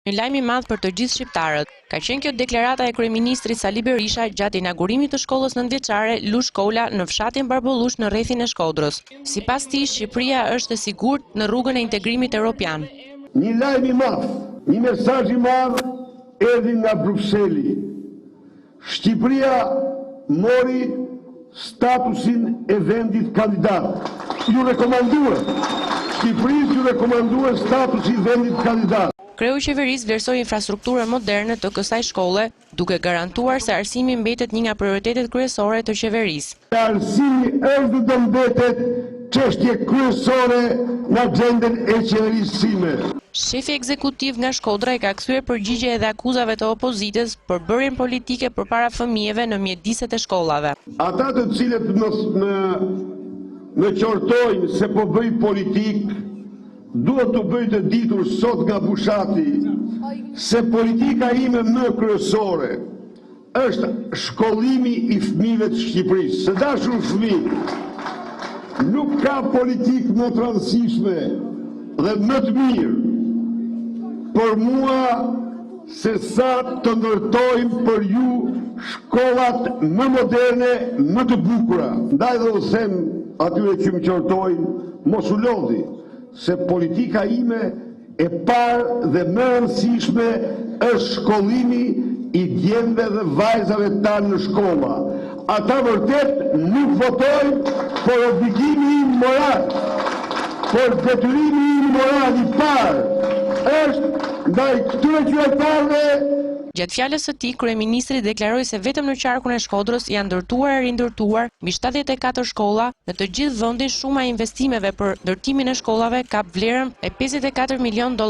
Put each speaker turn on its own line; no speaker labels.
Një lajm I madh për të gjithë shqiptarët. Ka qenë kjo deklarata e kryeministrit Sali Berisha gjatë inaugurimit të shkollës nëntëvjeçare Lush Kola në fshatin Barbullush në rrethin e Shkodrës. Sipas tij, Shqipëria është e sigurt në rrugën e integrimit evropian.
Një lajm I madh, një mesazh I madh erdhi nga Brukseli. Shqipëria mori statusin e vendit kandidat. Ju rekomanduar. Shqipërisë ju rekomanduar statusi I vendit kandidat.
Kreu I qeverisë vlerësoi infrastrukturën moderne të kësaj shkolle, duke garantuar se arsimi mbetet një nga prioritetet kryesore të qeverisë.
Arsimi është dhe mbetet çështje kryesore në agjendën e qeverisë sime.
Shefi ekzekutiv nga Shkodra I ka kthyer përgjigje edhe akuzave të opozitës për bërjen politike përpara fëmijëve në mjediset e shkollave.
Ata të cilët më qortojnë se po bëj politik, duhet të bëj të ditur sot nga Bushati se politika ime më kryesore është shkollimi I fëmijëve të Shqipërisë. Së dashur fëmijë, nuk ka politik më të rëndësishme dhe më të mirë për mua se sa të ndërtojmë për ju shkollat më moderne, më të bukura. Ndaj dhe u them atyre që më qortojnë, mos u lodhi, se politika ime e parë dhe më rëndësishme është shkollimi I djemve dhe vajzave tanë në shkolla. Ata vërtet nuk votojnë për obligimi im moral, por detyrimi im moral I parë është ndaj këtyre qytetarëve.
Gjatë fjalës së tij, kryeministri deklaroi se vetëm në qarkun e Shkodrës janë ndërtuar e rindërtuar mbi 74 shkolla në të gjithë vendin. Shuma e investimeve për ndërtimin e shkollave ka vlerën e $54 milion.